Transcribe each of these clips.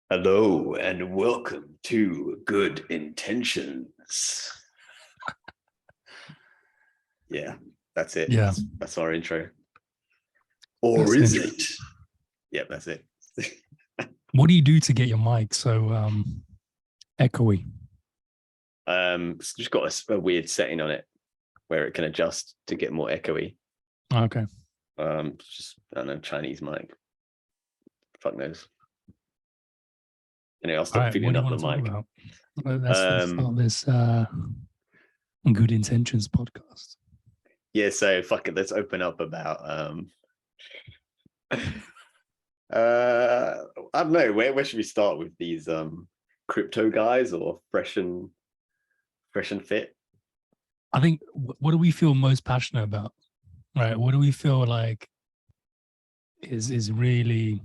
Hello and welcome to Good Intentions. Yeah, that's it. Yeah, That's our intro. Or that's is it. it? Yep, that's it. What do you do to get your mic so echoey? It's just got a weird setting on it where it can adjust to get more echoey. Okay. Just I don't know, Chinese mic. Fuck knows. Anyway, I'll stop feeling up the mic. About? Let's start this Good Intentions podcast. Yeah, so fuck it. Let's open up about I don't know, where should we start with these crypto guys or fresh and fit? I think what do we feel most passionate about? Right? What do we feel like is really,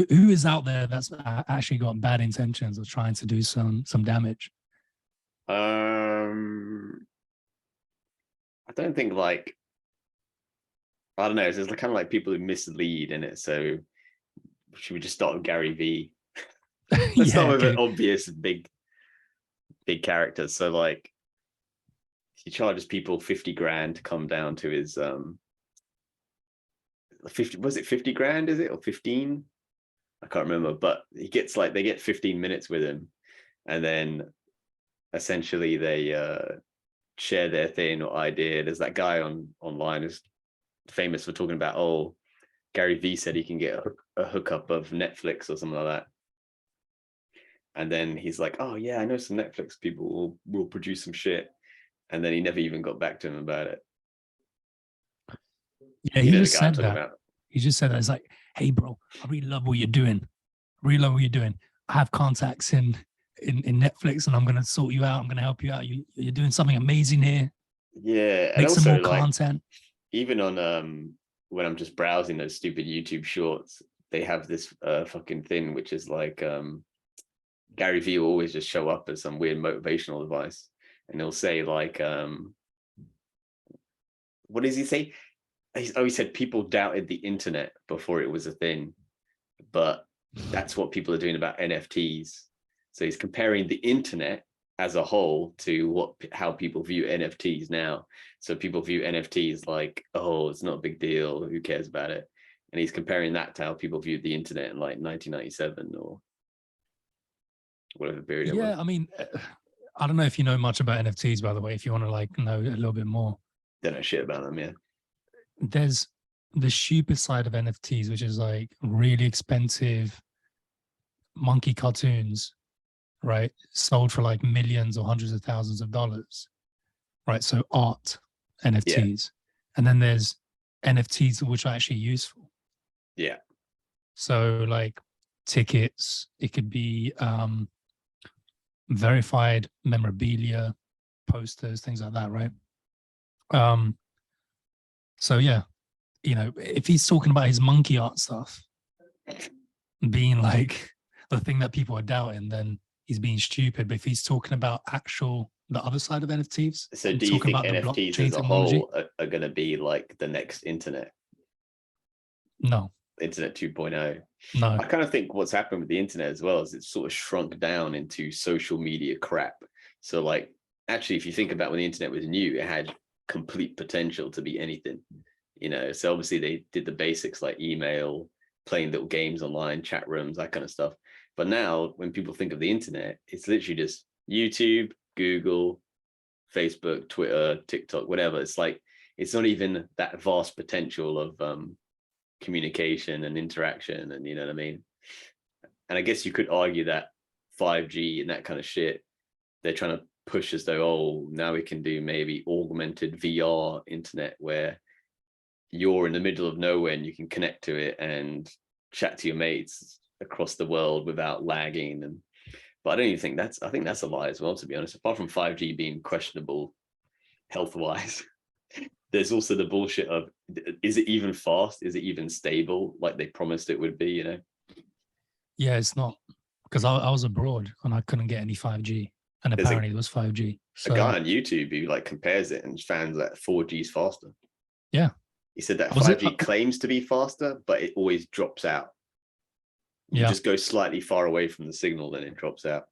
who is out there that's actually got bad intentions or trying to do some damage? I don't think I don't know. It's kind of like people who mislead in it. So should we just start with Gary V? Let's start with an obvious big character. So like he charges people 50 grand to come down to his 50, was it 50 grand, is it, or 15? I can't remember, but he gets they get 15 minutes with him, and then essentially they share their thing or idea. There's that guy online who's famous for talking about, oh, Gary V said he can get a hookup of Netflix or something like that. And then he's like, oh yeah, I know some Netflix people will produce some shit. And then he never even got back to him about it. Yeah, he just said that. He just said that. It's like, hey bro, I really love what you're doing. I have contacts in Netflix and I'm going to sort you out. I'm going to help you out. You're doing something amazing here. Yeah. Make some more content. Even on when I'm just browsing those stupid YouTube shorts, they have this fucking thing, which is like Gary Vee will always just show up as some weird motivational advice. And he'll say like, what does he say? He said people doubted the internet before it was a thing, but that's what people are doing about NFTs. So he's comparing the internet as a whole to how people view NFTs now. So people view NFTs like, oh, it's not a big deal. Who cares about it? And he's comparing that to how people viewed the internet in like 1997 or whatever period it was. Yeah, I mean, I don't know if you know much about NFTs, by the way, if you want to know a little bit more. Don't know shit about them, yeah. There's the stupid side of NFTs, which is like really expensive monkey cartoons, right? Sold for like millions or hundreds of thousands of dollars, right? So art NFTs. Yeah. And then there's NFTs which are actually useful. Yeah. So like tickets, it could be verified memorabilia, posters, things like that, right? So yeah, if he's talking about his monkey art stuff being like the thing that people are doubting, then he's being stupid. But if he's talking about the other side of NFTs, so do you think NFTs as a whole are going to be like the next internet? No. Internet 2.0. No. I kind of think what's happened with the internet as well is it's sort of shrunk down into social media crap. So like, actually, if you think about when the internet was new, it had complete potential to be anything, so obviously they did the basics like email, playing little games online, chat rooms, that kind of stuff. But now when people think of the internet, it's literally just YouTube, Google, Facebook, Twitter, TikTok, whatever. It's like, it's not even that vast potential of communication and interaction, and you know what I mean. And I guess you could argue that 5G and that kind of shit, they're trying to push as though, oh, now we can do maybe augmented VR internet where you're in the middle of nowhere and you can connect to it and chat to your mates across the world without lagging. But I don't even think I think that's a lie as well, to be honest. Apart from 5G being questionable health-wise, there's also the bullshit of, is it even fast? Is it even stable like they promised it would be, Yeah, it's not. Because I was abroad and I couldn't get any 5G. And apparently it was 5G. So, a guy on YouTube who like compares it and found that 4G is faster. Yeah. He said that 5G claims to be faster, but it always drops out. You just go slightly far away from the signal, and it drops out.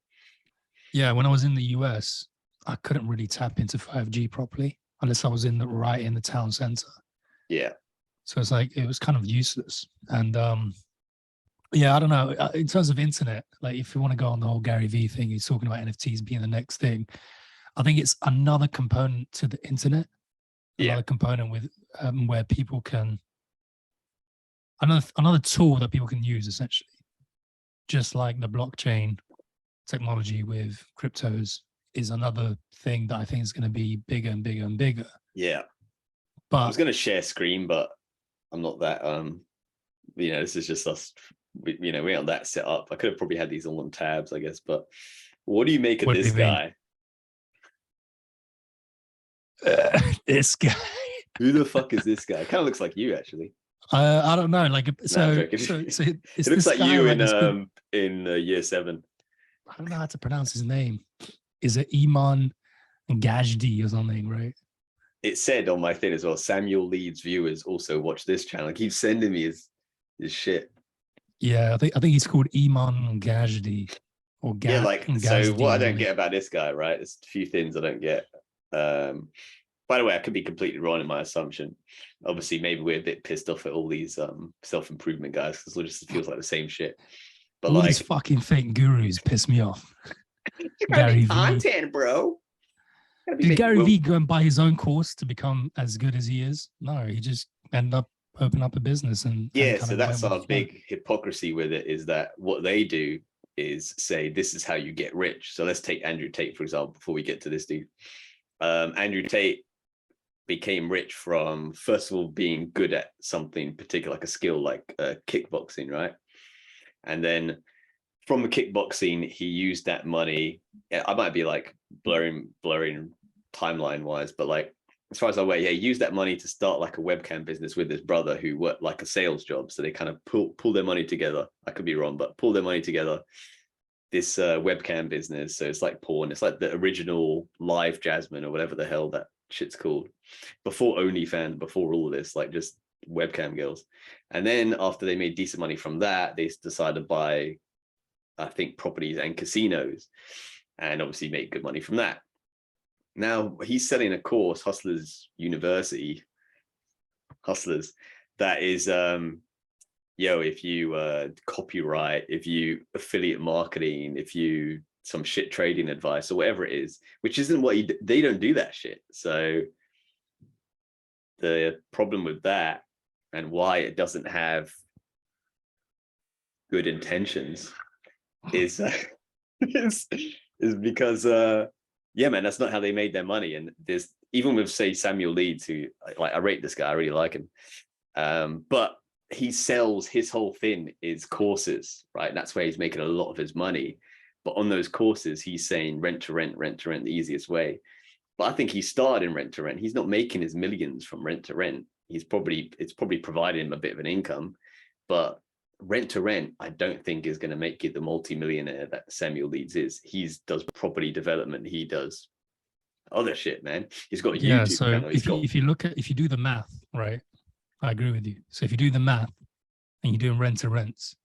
Yeah, when I was in the US, I couldn't really tap into 5G properly unless I was in the town center. Yeah. So it's like it was kind of useless. And yeah, I don't know. In terms of internet, like if you want to go on the whole Gary Vee thing, he's talking about NFTs being the next thing. I think it's another component to the internet. Another component with where people can another tool that people can use essentially, just like the blockchain technology with cryptos is another thing that I think is going to be bigger and bigger and bigger. Yeah. But I was going to share screen, but I'm not that, this is just us, we aren't that set up. I could have probably had these all on tabs, I guess, but what do you make of this guy? This guy. Who the fuck is this guy? Kind of looks like you, actually. I don't know. Like, so it looks like you in year 7. I don't know how to pronounce his name. Is it Iman Gadzhi or something, right? It said on my thing as well, Samuel Leeds viewers also watch this channel. He keeps sending me his shit. Yeah, I think he's called Iman Gadzhi or Gadzhi. So what I don't get about this guy, right? There's a few things I don't get. By the way, I could be completely wrong in my assumption. Obviously, maybe we're a bit pissed off at all these self-improvement guys because it just feels like the same shit. But all these fucking fake gurus piss me off. Gary content, bro. Did Gary Vee go and buy his own course to become as good as he is? No, he just ended up opening up a business and so that's our big hypocrisy with it, is that what they do is say this is how you get rich. So let's take Andrew Tate, for example, before we get to this dude. Andrew Tate became rich from, first of all, being good at something particular, like a skill like kickboxing, right? And then from the kickboxing, he used that money. I might be like blurring timeline wise, but like as far as I'm aware, he used that money to start like a webcam business with his brother who worked like a sales job. So they kind of pull their money together. I could be wrong, but pull their money together. This webcam business. So it's like porn. It's like the original Live Jasmine or whatever the hell that shit's called. Before OnlyFans, before all of this, like just webcam girls. And then after they made decent money from that, they decided to buy, I think, properties and casinos, and obviously make good money from that. Now he's selling a course, Hustlers University, Hustlers, that is if you copyright, if you affiliate marketing, if you some shit trading advice or whatever it is, which isn't what they don't do that shit. So the problem with that and why it doesn't have good intentions is because man, that's not how they made their money. And there's, even with say Samuel Leeds, who I rate this guy, I really like him, but he sells, his whole thing is courses, right? And that's where he's making a lot of his money. But on those courses, he's saying rent to rent, the easiest way. But I think he started in rent to rent. He's not making his millions from rent to rent. It's probably providing him a bit of an income, but rent to rent, I don't think is going to make you the multi-millionaire that Samuel Leeds is. He does property development. He does other shit, man. He's got a YouTube channel. If you do the math, right? I agree with you. So if you do the math and you're doing rent to rents,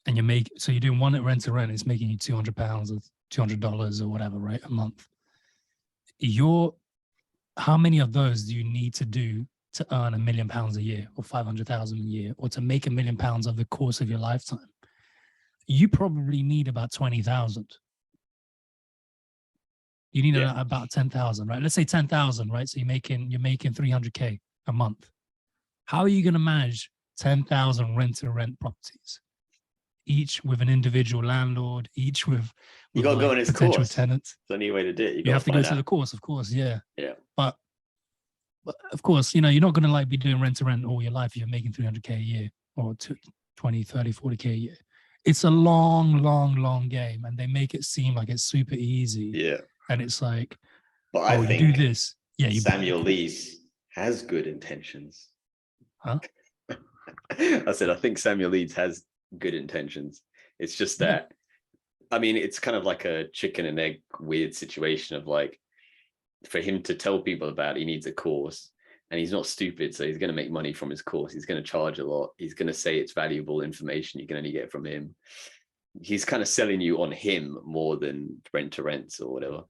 and you're doing one at rent to rent, it's making you £200 or $200 or whatever, right, a month. How many of those do you need to do to earn £1 million a year or 500,000 a year, or to make £1 million over the course of your lifetime? You probably need about 20,000. You need about 10,000, right? Let's say 10,000, right? So you're making 300K a month. How are you going to manage 10,000 rent to rent properties? Each with an individual landlord, each with you got to go on his potential course. Tenants. It's the only way to do it. You have to go to the course, of course. Yeah. Yeah. But of course, you're not going to be doing rent to rent all your life if you're making 300K a year or 20, 30, 40K a year. It's a long game, and they make it seem like it's super easy. Yeah. And it's like, but I think you do this. Yeah. Samuel Leeds has good intentions. Huh? I said, I think Samuel Leeds has good intentions. It's just that, I mean, it's kind of like a chicken and egg weird situation of like, for him to tell people about it, he needs a course, and he's not stupid, so he's going to make money from his course. He's going to charge a lot. He's going to say it's valuable information you can only get from him. He's kind of selling you on him more than rent to rents or whatever.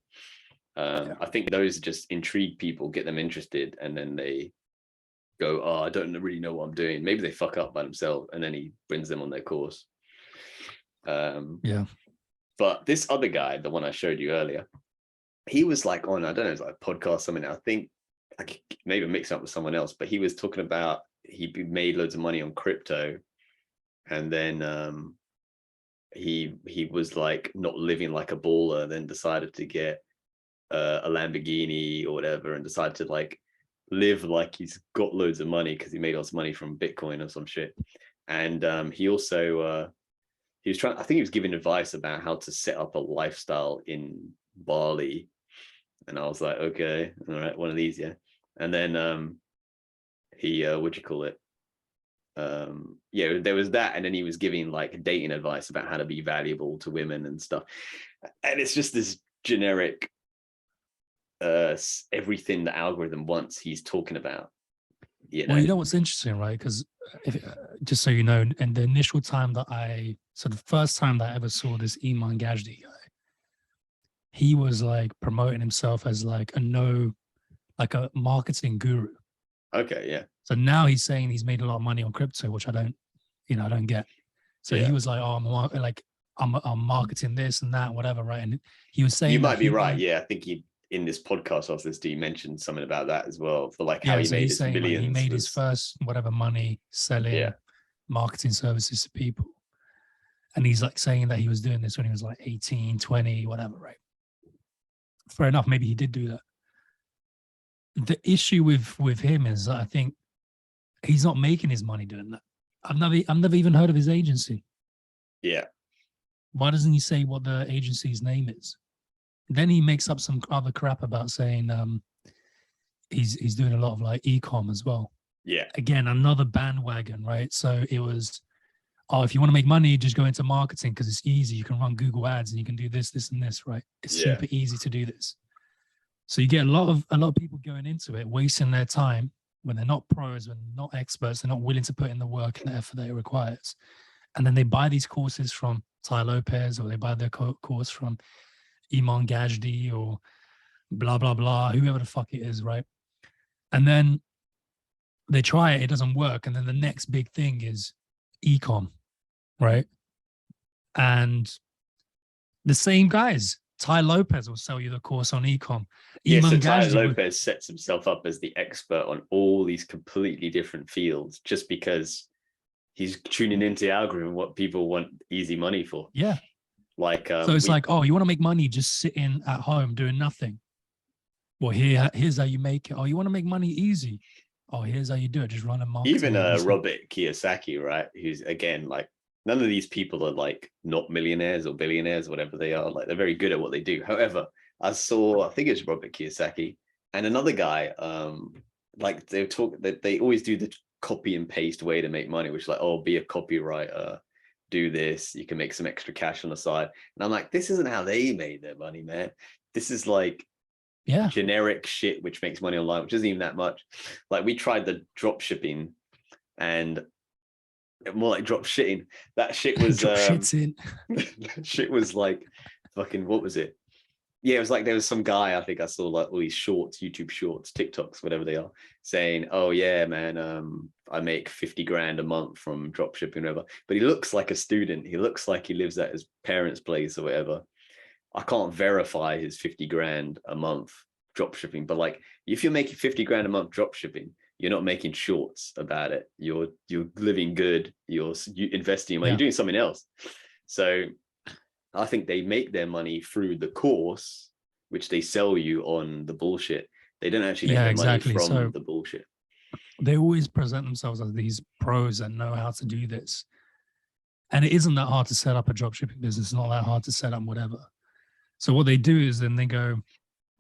I think those just intrigue people, get them interested, and then they go, oh, I don't really know what I'm doing. Maybe they fuck up by themselves, and then he brings them on their course. But this other guy, the one I showed you earlier, he was like on, I don't know, it's like a podcast, something. I think I could maybe mix up with someone else, but he was talking about he made loads of money on crypto, and then he was like not living like a baller, then decided to get a Lamborghini or whatever, and decided to like live like he's got loads of money because he made lots of money from Bitcoin or some shit. And he also he was trying, I think he was giving advice about how to set up a lifestyle in Bali. And I was like, okay, all right, one of these, yeah. And then he what'd you call it? Yeah, there was that, and then he was giving like dating advice about how to be valuable to women and stuff. And it's just this generic everything the algorithm wants he's talking about. Well, you know what's interesting, right? Because just so you know, and the initial time that the first time that I ever saw this Iman Gadzhi guy, he was like promoting himself as like a marketing guru. Okay, yeah. So now he's saying he's made a lot of money on crypto, which I don't get. So he was like, oh, I'm marketing this and that, whatever, right? And he was saying, you might be right. Yeah, I think he, in this podcast after this, he mentioned something about that as well, for like how he made his millions. Like, he made his first whatever money selling marketing services to people. And he's like saying that he was doing this when he was like 18, 20, whatever, right? Fair enough, maybe he did do that. The issue with him is that I think he's not making his money doing that. I've never even heard of his agency. Yeah. Why doesn't he say what the agency's name is? Then he makes up some other crap about saying he's doing a lot of like e-com as well. Yeah. Again, another bandwagon, right? So it was, oh, if you want to make money, just go into marketing because it's easy. You can run Google ads and you can do this, this, and this, right? It's super easy to do this. So you get a lot of people going into it, wasting their time when they're not pros, when they're not experts, they're not willing to put in the work and the effort that it requires. And then they buy these courses from Ty Lopez, or they buy their course from Iman Gadzhi or blah, blah, blah, whoever the fuck it is, right? And then they try it, it doesn't work. And then the next big thing is e-com, right? And the same guys, Ty Lopez will sell you the course on e-com. So Ty Lopez sets himself up as the expert on all these completely different fields just because he's tuning into the algorithm, what people want easy money for. Yeah. Like, so it's like, oh, you want to make money just sitting at home doing nothing. Well, here's how you make it. Oh, you want to make money easy. Oh, here's how you do it. Just run a marketing. Even Robert Kiyosaki, right? Who's, again, like, none of these people are like not millionaires or billionaires, whatever they are. Like, they're very good at what they do. However, I think it's Robert Kiyosaki and another guy, like they always do the copy and paste way to make money, which is like, oh, be a copywriter, do this, you can make some extra cash on the side. And I'm like, this isn't how they made their money, man. This is like generic shit which makes money online, which isn't even that much. Like, we tried the drop shipping, and more like drop shitting. That shit was shit was like fucking, what was it? Yeah, it was like there was some guy, I think I saw like all these shorts, YouTube shorts, TikToks, whatever they are, saying, oh yeah, man, I make 50 grand a month from drop shipping, whatever. But he looks like a student. He looks like he lives at his parents' place or whatever. I can't verify his 50 grand a month drop shipping, but like, if you're making 50 grand a month drop shipping, you're not making shorts about it. You're living good. You're investing in money. You're doing something else. So I think they make their money through the course, which they sell you on the bullshit. They don't actually make their money from the bullshit. They always present themselves as these pros that know how to do this. And it isn't that hard to set up a dropshipping business. It's not that hard to set up whatever. So what they do is then they go,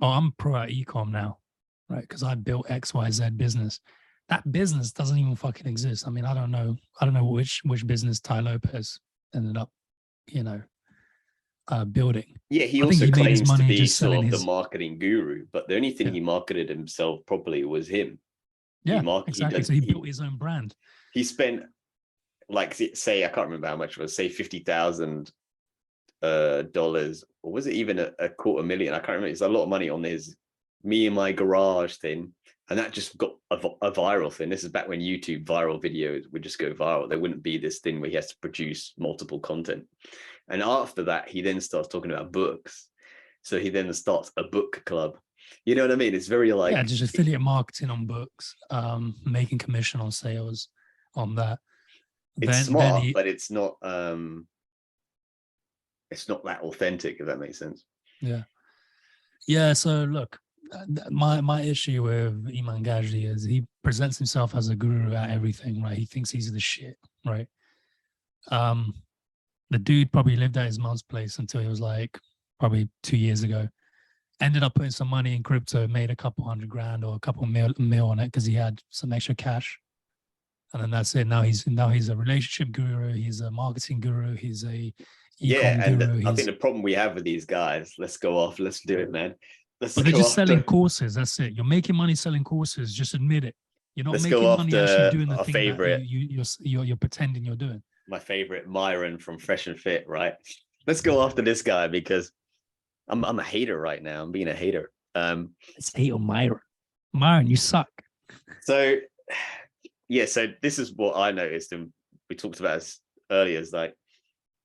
oh, I'm pro at e-com now, right? Because I built XYZ business. That business doesn't even fucking exist. I mean, I don't know which business Ty Lopez ended up, building. Yeah, he also claims to be sort of the marketing guru, but the only thing he marketed himself properly was him. Yeah, He exactly. does, So he built his own brand. he spent, like, say, I can't remember how much it was, say $50,000 or was it even a quarter million? I can't remember. It's a lot of money on his Me in My Garage thing, and that just got a viral thing. This is back when YouTube viral videos would just go viral. There wouldn't be this thing where he has to produce multiple content. And after that, he then starts talking about books. So he then starts a book club. You know what I mean? It's very like, yeah, just affiliate marketing on books, making commission on sales on that. it's Then smart, he, but it's not that authentic, if that makes sense. yeah. So look, my issue with Iman Gadzhi is he presents himself as a guru at everything, right? He thinks he's the shit, right? The dude probably lived at his mom's place until he was like probably 2 years ago. Ended up putting some money in crypto, made a couple $100,000 or a couple mil on it because he had some extra cash. And then that's it. Now he's a relationship guru. He's a marketing guru. He's a Yeah, ecom and guru. I think the problem we have with these guys, let's go off, let's do it, man. Let's But they're go just after, selling courses. That's it. You're making money selling courses. Just admit it. You're not let's go making money actually after doing the our thing that favorite, you're pretending you're doing. my favorite Myron from Fresh and Fit, right? Let's go after this guy because I'm a hater right now. I'm being a hater. Let's hate on Myron. Myron, you suck. So yeah, so this is what I noticed, and we talked about this earlier, is like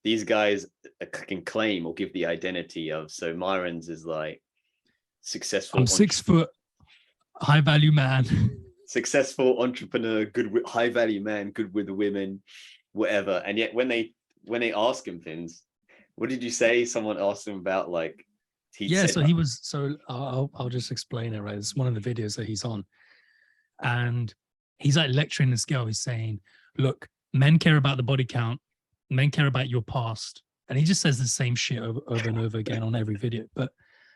these guys can claim or give the identity of, so Myrons is like successful, I'm 6 foot, high value man. successful entrepreneur, good with high value man, good with the women, whatever. And yet when they ask him things, what did you say? Someone asked him about like, So he was, so I'll just explain it, right? It's one of the videos that he's on. And he's like lecturing this girl. He's saying, look, men care about the body count, men care about your past. And he just says the same shit over and over again on every video. But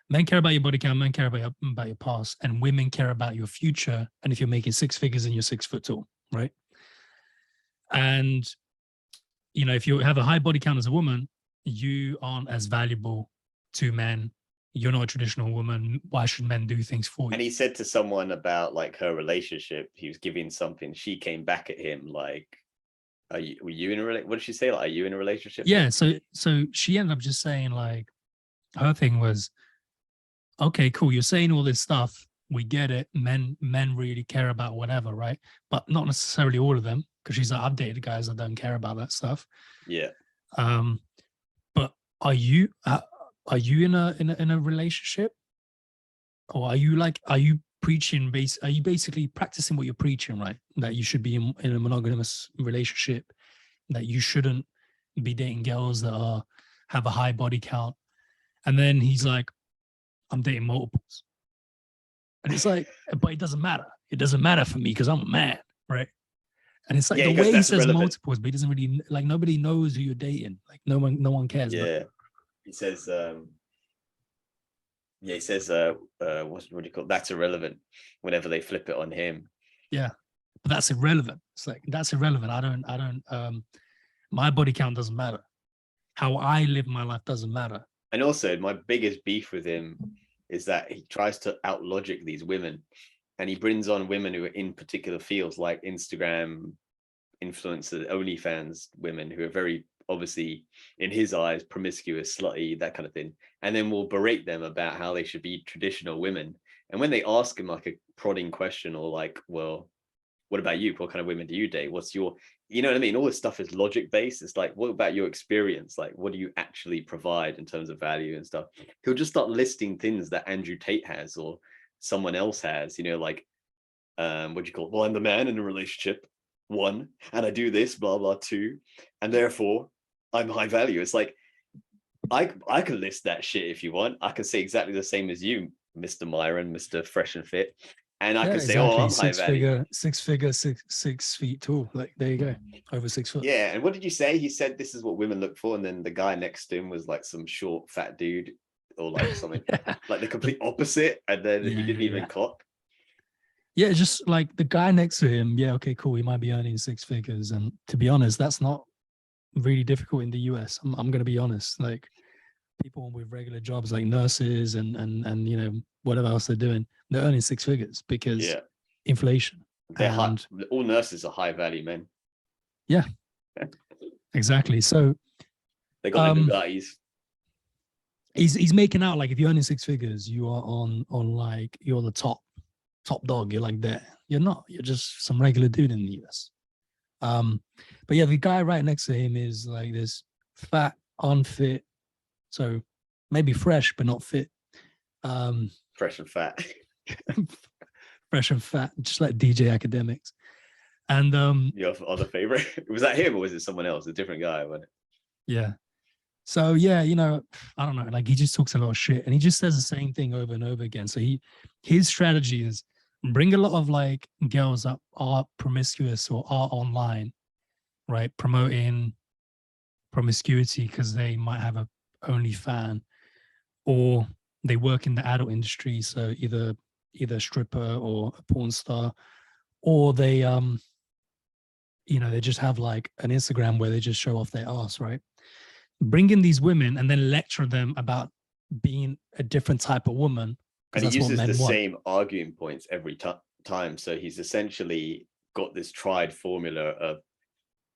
men care about your body count, men care about your past, and women care about your future. And if you're making 6 figures and you're 6 foot tall, right? And, you know, if you have a high body count as a woman, you aren't as valuable to men. You're not a traditional woman. Why should men do things for you? And he said to someone about like her relationship, he was giving something. She came back at him like, were you in a relationship? What did she say? Like, are you in a relationship? Yeah. So she ended up just saying like, her thing was, okay, cool. You're saying all this stuff. We get it. Men really care about whatever, right? But not necessarily all of them, because she's like, I've dated guys that don't care about that stuff. Yeah. But are you in a relationship, or are you preaching are you basically practicing what you're preaching, right? That you should be in a monogamous relationship, that you shouldn't be dating girls that have a high body count. And then he's like, I'm dating multiples. And it's like, but it doesn't matter. It doesn't matter for me because I'm a man, right? And it's like, Yeah, the because way he that's says relevant. multiples, but he doesn't really, like, nobody knows who you're dating. Like no one cares. Yeah. But He says, what do you call it? That's irrelevant whenever they flip it on him. yeah, but that's irrelevant. It's like, that's irrelevant. I don't, my body count doesn't matter. How I live my life doesn't matter. And also my biggest beef with him is that he tries to out logic these women, and he brings on women who are in particular fields like Instagram influencers, OnlyFans women who are very obviously in his eyes promiscuous, slutty, that kind of thing, and then we'll berate them about how they should be traditional women. And when they ask him like a prodding question, or like, well, what about you? What kind of women do you date? What's your, you know what I mean? All this stuff is logic based. It's like, what about your experience? Like, what do you actually provide in terms of value and stuff? He'll just start listing things that Andrew Tate has or someone else has, you know, like, what do you call it? Well, I'm the man in a relationship, 1, and I do this, blah, blah, 2, and therefore I'm high value. It's like, I can list that shit if you want. I can say exactly the same as you, Mr. Myron, Mr. Fresh and Fit. And I can say, exactly. oh, I'm high value. 6 feet tall. Like, there you go. Over 6 foot. Yeah. And what did you say? He said this is what women look for. And then the guy next to him was like some short, fat dude, or like something like the complete opposite. And then he didn't even clock. Yeah, just like the guy next to him. Yeah, okay, cool. He might be earning 6 figures. And to be honest, that's not really difficult in the US. I'm going to be honest. Like, people with regular jobs like nurses and you know, whatever else they're doing, they're earning 6 figures because inflation. They're high, And all nurses are high value men. yeah, exactly. So They got the Bugattis. he's making out like if you're earning six figures, you are on like you're the top dog. You're like there. You're not. You're just some regular dude in the US. But yeah, the guy right next to him is like this fat, unfit, so maybe fresh but not fit. Fresh and fat. Fresh and fat, just like DJ Academics. And Your other favorite? Was that him or was it someone else? A different guy, wasn't it? yeah. So yeah, you know, I don't know. Like he just talks a lot of shit, and he just says the same thing over and over again. So his strategy is bring a lot of like girls that are promiscuous or are online, right, promoting promiscuity because they might have a OnlyFans or they work in the adult industry, so either a stripper or a porn star, or they you know, they just have like an Instagram where they just show off their ass, right? Bring in these women and then lecture them about being a different type of woman. And he that's what uses men the want. same arguing points every time. So he's essentially got this tried formula of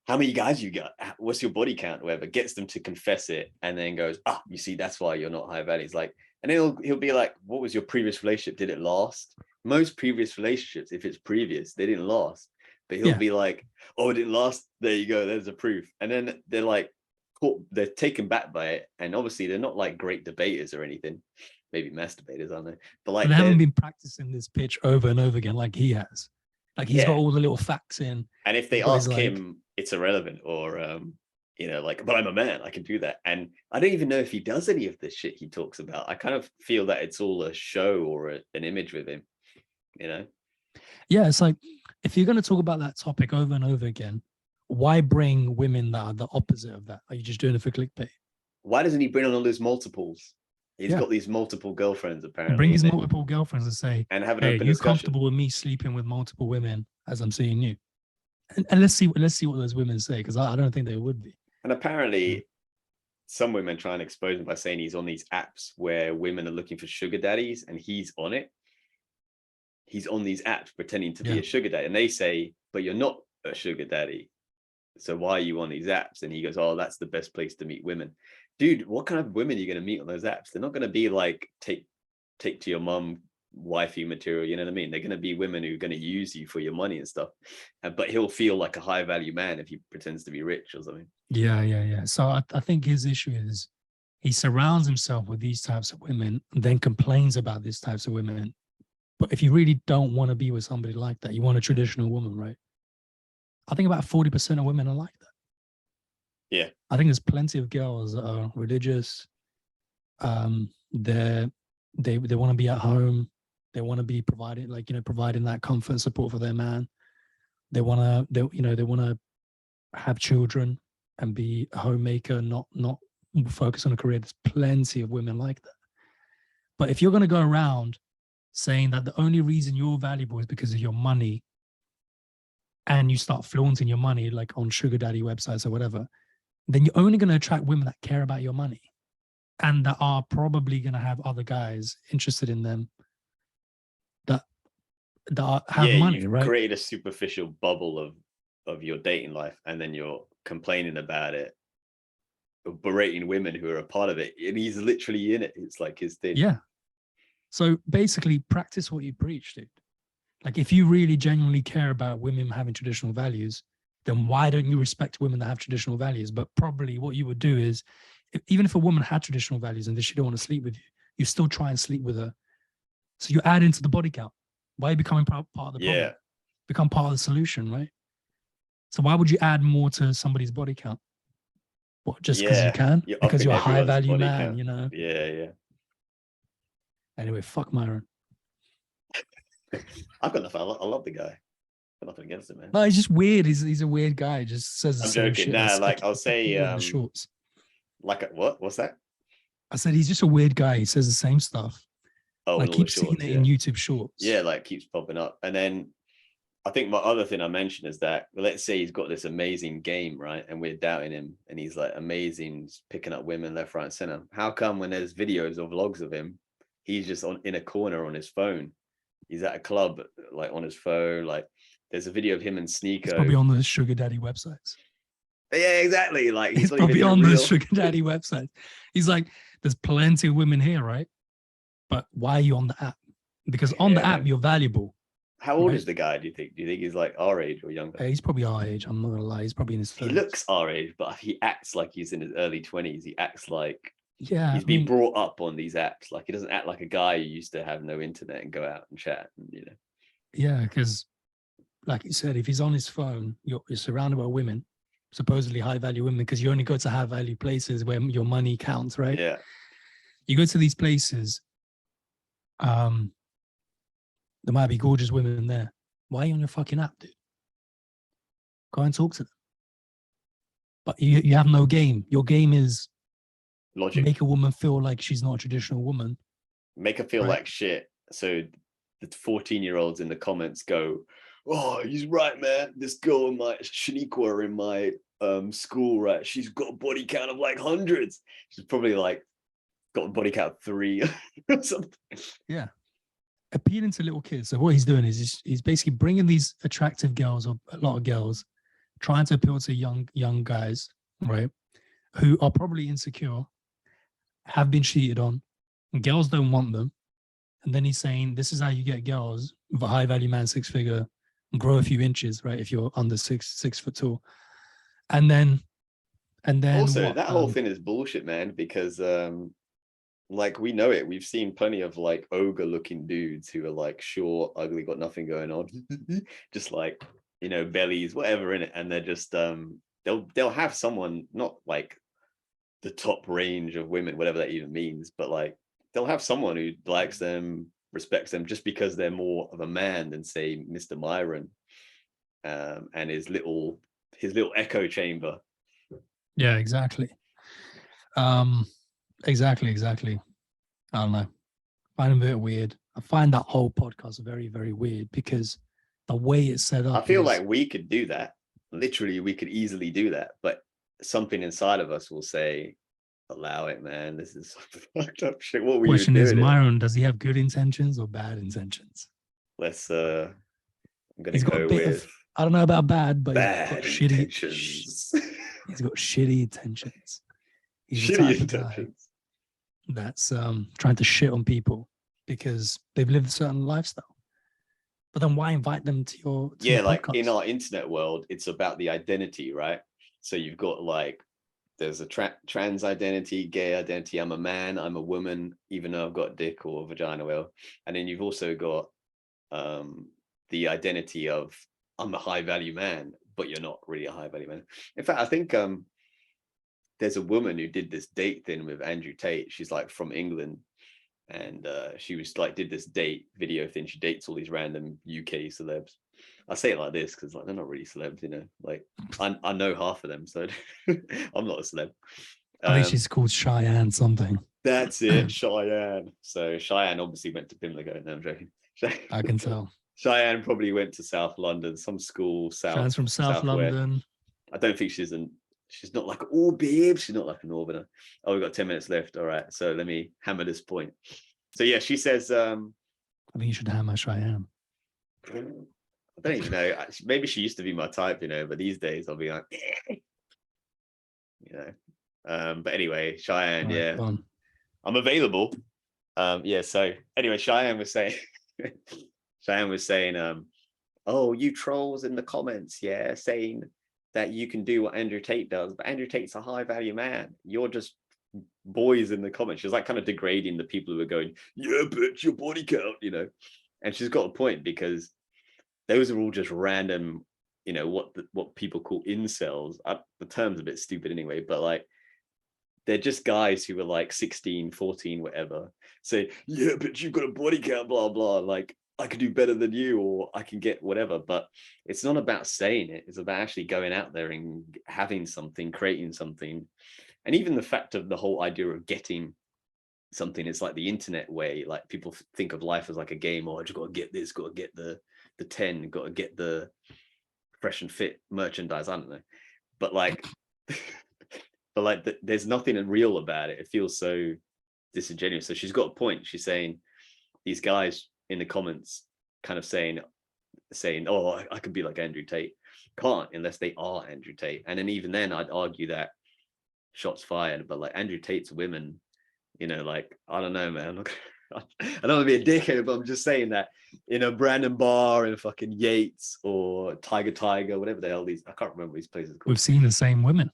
how many guys you got, what's your body count, whatever, gets them to confess it, and then goes, you see, that's why you're not high value. It's like, and then he'll be like, what was your previous relationship? Did it last? Most previous relationships, if it's previous, they didn't last. But he'll be like, oh, it didn't last. There you go. There's a proof. And then they're like, they're taken back by it. And obviously they're not like great debaters or anything. Maybe masturbators, aren't they? But like, they haven't been practicing this pitch over and over again like he has. Like he's got all the little facts in. And if they ask him, it's irrelevant, or you know, like, but I'm a man, I can do that. And I don't even know if he does any of this shit he talks about. I kind of feel that it's all a show or an image with him, you know? Yeah, it's like, if you're going to talk about that topic over and over again, why bring women that are the opposite of that? Are you just doing it for clickbait? Why doesn't he bring on all his multiples? He's got these multiple girlfriends, apparently. Bring his multiple girlfriends and say, and have an hey, open are you discussion. Comfortable with me sleeping with multiple women as I'm seeing you? And let's see what those women say, because I don't think they would be. And apparently some women try and expose him by saying he's on these apps where women are looking for sugar daddies, and he's on it. He's on these apps pretending to be a sugar daddy, and they say, but you're not a sugar daddy, so why are you on these apps? And he goes, oh, that's the best place to meet women. Dude, what kind of women are you going to meet on those apps? They're not going to be like take to your mum wifey material, you know what I mean? They're going to be women who are going to use you for your money and stuff. But he'll feel like a high value man if he pretends to be rich or something. Yeah. So I think his issue is he surrounds himself with these types of women and then complains about these types of women. But if you really don't want to be with somebody like that, you want a traditional woman, right? I think about 40% of women are like that. Yeah. I think there's plenty of girls that are religious. They want to be at home. They want to be providing that comfort and support for their man. They want to have children and be a homemaker, not focus on a career. There's plenty of women like that. But if you're going to go around saying that the only reason you're valuable is because of your money, and you start flaunting your money like on sugar daddy websites or whatever, then you're only going to attract women that care about your money and that are probably going to have other guys interested in them that have money, right? Create a superficial bubble of your dating life, and then you're complaining about it, berating women who are a part of it, and he's literally in it. It's like his thing. Yeah. So basically, practice what you preach, dude. Like, if you really genuinely care about women having traditional values, then why don't you respect women that have traditional values? But probably what you would do is, even if a woman had traditional values and she don't want to sleep with you, you still try and sleep with her. So you add into the body count. Why are you becoming part of the problem? Become part of the solution, right? So why would you add more to somebody's body count? What, just because you can? Because you're a high value man, count. You know? Yeah. Anyway, fuck Myron. I've got nothing. I love the guy. Got nothing against him, man. No, he's just weird. He's a weird guy. He just says the I'm same joking. shit. Nah, like I'll say shorts. Like what? What's that? I said he's just a weird guy. He says the same stuff. Oh, like keep seeing it in YouTube shorts. Yeah, like keeps popping up. And then I think my other thing I mentioned is that, let's say he's got this amazing game, right? And we're doubting him, and he's like amazing, picking up women left, right, and center. How come when there's videos or vlogs of him, he's just in a corner on his phone? He's at a club, like on his phone, like There's a video of him and It's Sneeko. probably on the sugar daddy websites. Yeah, exactly. Like He's not even probably in on the real. sugar daddy website. He's like, there's plenty of women here, right? But why are you on the app? Because on the app, you're valuable. How old right? is the guy, do you think? Do you think he's like our age or younger? He's probably our age. I'm not gonna lie. He's probably in his 30s. He looks our age, but he acts like he's in his early 20s. He acts like Yeah, he's been brought up on these apps. Like he doesn't act like a guy who used to have no internet and go out and chat. And, you know. Yeah, because like you said, if he's on his phone, you're surrounded by women, supposedly high value women, because you only go to high value places where your money counts, right? Yeah. You go to these places, there might be gorgeous women there. Why are you on your fucking app, dude? Go and talk to them. But you have no game. Your game is Logic. Make a woman feel like she's not a traditional woman. Make her feel like shit. So the 14-year-olds in the comments go, oh, he's right, man. This girl in my Shaniqua in my school, right? She's got a body count of like hundreds. She's probably like got a body count of 3 or something. Yeah. Appealing to little kids. So what he's doing is he's basically bringing these attractive girls, or a lot of girls, trying to appeal to young guys, right? Who are probably insecure, have been cheated on, and girls don't want them. And then he's saying, this is how you get girls with a high value man, 6-figure, grow a few inches, right? If you're under 6 foot tall. And then also that whole thing is bullshit, man, because like we know it. We've seen plenty of like ogre looking dudes who are like short, ugly, got nothing going on, just like, you know, bellies, whatever in it. And they're just they'll have someone, not like the top range of women, whatever that even means, but like they'll have someone who likes them, respects them, just because they're more of a man than say Mr. Myron and his little echo chamber. Yeah, exactly. Exactly. I don't know. I find it a bit weird. I find that whole podcast very, very weird because the way it's set up. I feel like we could do that. Literally, we could easily do that, but something inside of us will say, allow it, man. This is fucked up shit. What were question you is, doing? Myron, does he have good intentions or bad intentions? Let's I'm gonna he's got go with I don't know about bad, but bad he's got intentions. He's got shitty intentions. He's the Shitty type intentions. of guy that's trying to shit on people because they've lived a certain lifestyle. But then why invite them to your your like podcast? In our internet world, it's about the identity, right? So you've got like there's a trans identity, gay identity. I'm a man, I'm a woman, even though I've got a dick or a vagina. Well, and then you've also got the identity of I'm a high value man, but you're not really a high value man. In fact, I think there's a woman who did this date thing with Andrew Tate. She's like from England, and she was like did this date video thing. She dates all these random UK celebs. I say it like this because like they're not really celebs, you know. Like I know half of them, so I'm not a celeb. I think she's called Cheyenne something. That's it, Cheyenne. So Cheyenne obviously went to Pimlico. No, I'm joking. I can tell. Cheyenne probably went to South London, some school south. Cheyenne's from South London. I don't think she's not like, oh babe, she's not like a northerner. Oh, we've got 10 minutes left. All right, so let me hammer this point. So yeah, she says I think you should hammer Cheyenne. I don't even know. Maybe she used to be my type, you know, but these days I'll be like, you know. But anyway, Cheyenne, right, yeah, I'm available. Yeah. So anyway, Cheyenne was saying, oh, you trolls in the comments, yeah, saying that you can do what Andrew Tate does, but Andrew Tate's a high value man. You're just boys in the comments. She's like kind of degrading the people who are going, yeah, bitch, your body count, you know. And she's got a point because those are all just random, you know, what people call incels. The term's a bit stupid anyway, but like they're just guys who were like 16, 14, whatever. Say, yeah, but you've got a body count, blah, blah. Like, I can do better than you, or I can get whatever. But it's not about saying it. It's about actually going out there and having something, creating something. And even the fact of the whole idea of getting something, it's like the internet way. Like people think of life as like a game, or I just got to get this, got to get the 10, got to get the fresh and fit merchandise. I don't know. But like, there's nothing real about it. It feels so disingenuous. So she's got a point. She's saying these guys in the comments kind of saying saying, oh, I could be like Andrew Tate. Can't, unless they are Andrew Tate. And then even then I'd argue that shots fired, but like Andrew Tate's women, you know, like, I don't know, man. I don't want to be a dickhead, but I'm just saying that in a Brandon Bar in fucking Yates or Tiger, whatever the hell I can't remember these places called. We've seen the same women.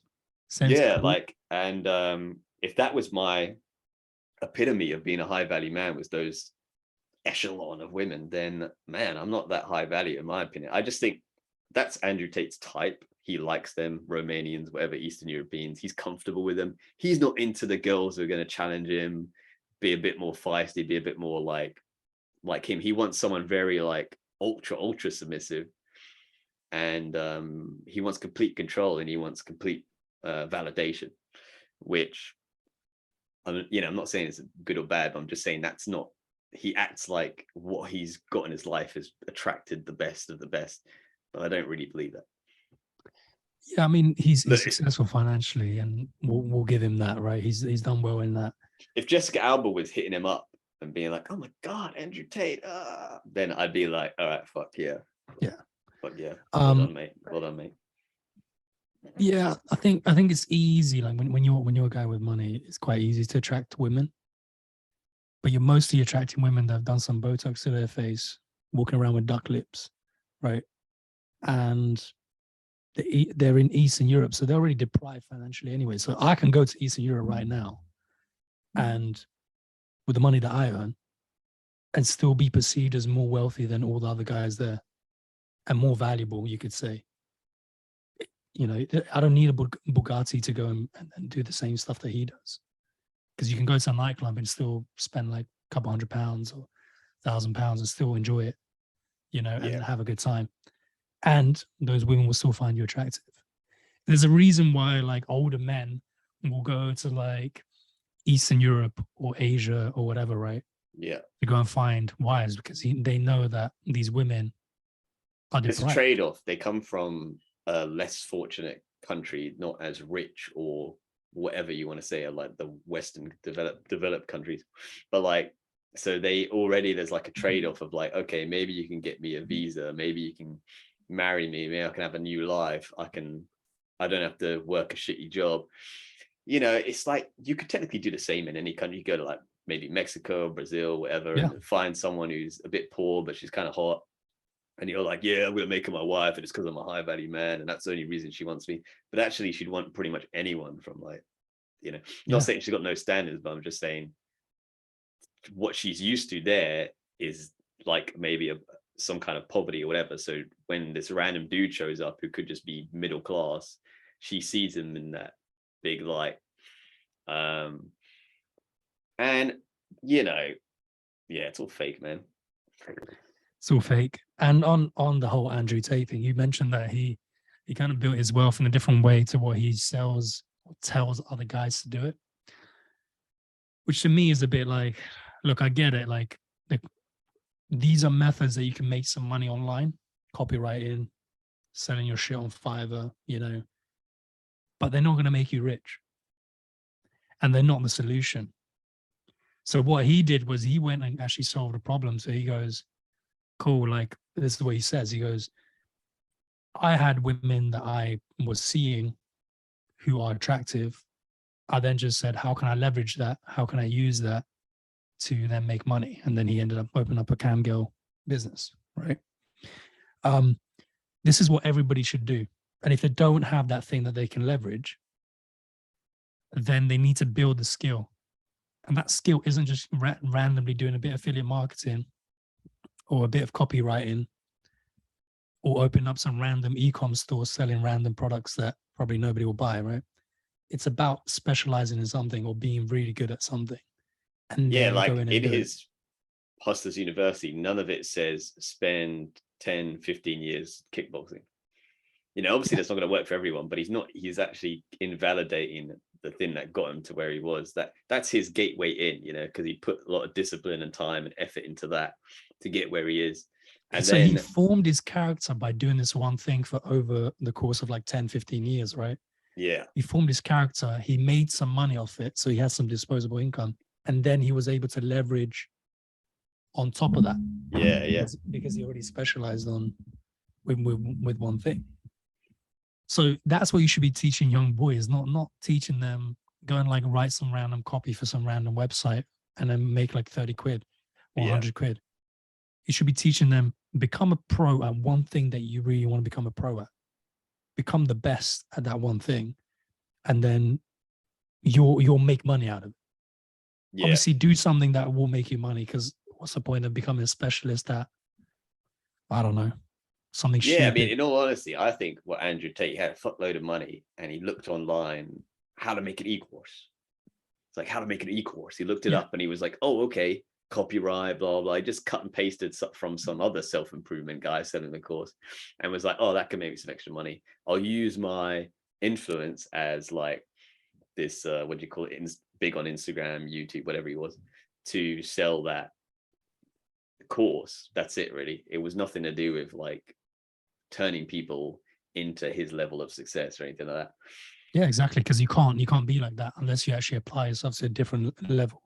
Yeah, like, and if that was my epitome of being a high value man, was those echelon of women, then man, I'm not that high value in my opinion. I just think that's Andrew Tate's type. He likes them, Romanians, whatever, Eastern Europeans. He's comfortable with them. He's not into the girls who are going to challenge him, be a bit more feisty, be a bit more like him. He wants someone very like ultra submissive, and he wants complete control, and he wants complete validation, which I'm not saying it's good or bad, but I'm just saying that's not, he acts like what he's got in his life has attracted the best of the best, but I don't really believe that. Yeah, I mean, he's successful financially, and we'll give him that, right? He's done well in that. If Jessica Alba was hitting him up and being like, "Oh my God, Andrew Tate," then I'd be like, "All right, fuck yeah, fuck yeah, well done, mate." Yeah, I think it's easy. Like when you're a guy with money, it's quite easy to attract women. But you're mostly attracting women that have done some Botox to their face, walking around with duck lips, right? And they're in Eastern Europe, so they're already deprived financially anyway. So I can go to Eastern Europe right now, and with the money that I earn, and still be perceived as more wealthy than all the other guys there, and more valuable, you could say. You know, I don't need a Bugatti to go and do the same stuff that he does, because you can go to a nightclub and still spend like a couple £100 or £1,000 and still enjoy it, you know, and have a good time. And those women will still find you attractive. There's a reason why like older men will go to like Eastern Europe or Asia or whatever, right? Yeah. To go and find wives, because they know that these women are deprived. It's a trade-off. They come from a less fortunate country, not as rich or whatever you want to say, like the Western developed countries, but like, so there's like a trade-off of like, okay, maybe you can get me a visa, maybe you can marry me, maybe I can have a new life, I don't have to work a shitty job. You know, it's like you could technically do the same in any country. You go to like maybe Mexico, Brazil, whatever, and find someone who's a bit poor but she's kind of hot, and you're like, yeah, I'm gonna make her my wife, and it's because I'm a high value man, and that's the only reason she wants me. But actually she'd want pretty much anyone from like, you know, not saying she's got no standards, but I'm just saying what she's used to there is like maybe some kind of poverty or whatever. So when this random dude shows up who could just be middle class, she sees him in that big light. And you know, yeah, it's all fake, man. It's all fake. And on the whole Andrew Tate thing, you mentioned that he kind of built his wealth in a different way to what he sells or tells other guys to do it, which to me is a bit like, look, I get it. Like these are methods that you can make some money online, copywriting, selling your shit on Fiverr, you know, but they're not going to make you rich. And they're not the solution. So what he did was he went and actually solved a problem. So he goes, cool, like this is what he says. He goes, I had women that I was seeing who are attractive. I then just said, how can I leverage that? How can I use that to then make money? And then he ended up opening up a cam girl business, right? This is what everybody should do. And if they don't have that thing that they can leverage, then they need to build the skill. And that skill isn't just randomly doing a bit of affiliate marketing or a bit of copywriting or opening up some random e-com store selling random products that probably nobody will buy, right? It's about specializing in something or being really good at something. And yeah, like in his Hustlers University, none of it says spend 10, 15 years kickboxing. You know, obviously that's not going to work for everyone, but he's actually invalidating the thing that got him to where he was. That's his gateway in, you know, because he put a lot of discipline and time and effort into that to get where he is. And so then he formed his character by doing this one thing for over the course of like 10, 15 years, right? Yeah. He formed his character. He made some money off it. So he has some disposable income. And then he was able to leverage on top of that. Yeah, yeah. Because he already specialized on with one thing. So that's what you should be teaching young boys, not teaching them go and like write some random copy for some random website and then make like 30 quid or 100 quid. You should be teaching them become a pro at one thing that you really want to become a pro at. Become the best at that one thing, and then you'll make money out of it. Yeah. Obviously, do something that will make you money, because what's the point of becoming a specialist at, I don't know, something stupid? Yeah, I mean, in all honesty, I think what Andrew Tate had a fuckload of money and he looked online how to make an e-course. It's like how to make an e-course. He looked it up and he was like, oh, okay, copyright, blah, blah. I just cut and pasted from some other self-improvement guy selling the course and was like, oh, that can make me some extra money. I'll use my influence as like this, what do you call it? Big on Instagram, YouTube, whatever he was, to sell that course. That's it, really. It was nothing to do with like turning people into his level of success or anything like that. Yeah, exactly. Because you can't be like that unless you actually apply yourself to a different level.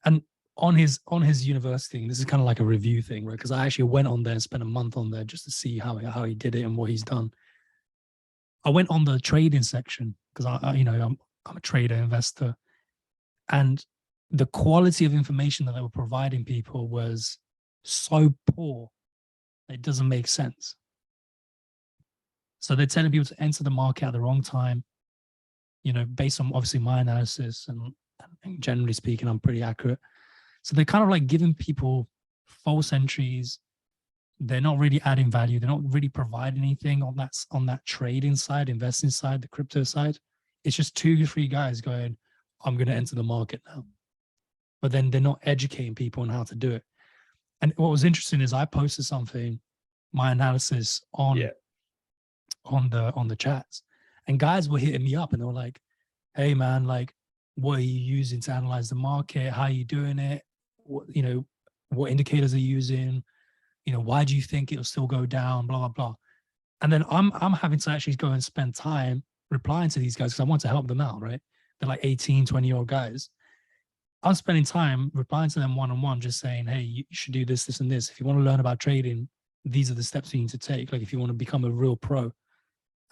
And on his university, and this is kind of like a review thing, right? Because I actually went on there and spent a month on there just to see how he did it and what he's done. I went on the trading section because I'm a trader, investor, and the quality of information that they were providing people was so poor, it doesn't make sense. So they're telling people to enter the market at the wrong time, based on obviously my analysis and generally speaking, I'm pretty accurate. So they're kind of like giving people false entries. They're not really adding value. They're not really providing anything on that trading side, investing side, the crypto side. It's just 2 to 3 guys going, I'm going to enter the market now. But then they're not educating people on how to do it. And what was interesting is I posted something, my analysis on the chats, and guys were hitting me up and they were like, hey man, like, what are you using to analyze the market? How are you doing it? What indicators are you using? Why do you think it'll still go down? Blah, blah, blah. And then I'm having to actually go and spend time replying to these guys because I want to help them out, right? They're like 18, 20-year-old guys. I'm spending time replying to them one-on-one, just saying, hey, you should do this, this, and this. If you want to learn about trading, these are the steps you need to take. Like if you want to become a real pro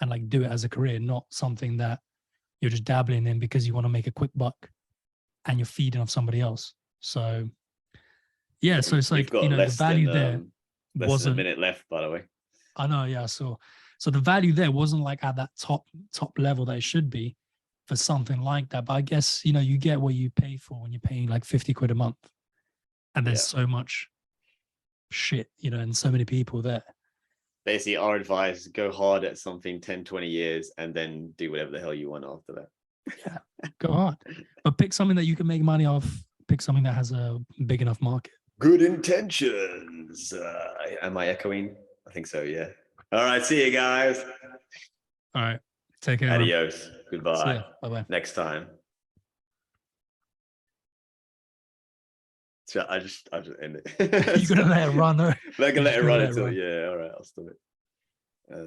and like do it as a career, not something that you're just dabbling in because you want to make a quick buck and you're feeding off somebody else. So yeah, so it's like, the value there wasn't a minute left, by the way. I know, yeah. So the value there wasn't like at that top level that it should be for something like that. But I guess, you get what you pay for when you're paying like 50 quid a month. And there's so much shit, and so many people there. Basically, our advice, go hard at something 10, 20 years and then do whatever the hell you want after that. Yeah, go hard. But pick something that you can make money off. Pick something that has a big enough market. Good intentions. Am I echoing? I think so, yeah. All right, see you guys. All right, take care. Adios. Man. Goodbye. Bye-bye. Next time. So I just end it. You're gonna let it run though. I'm gonna let it run until all right, I'll stop it.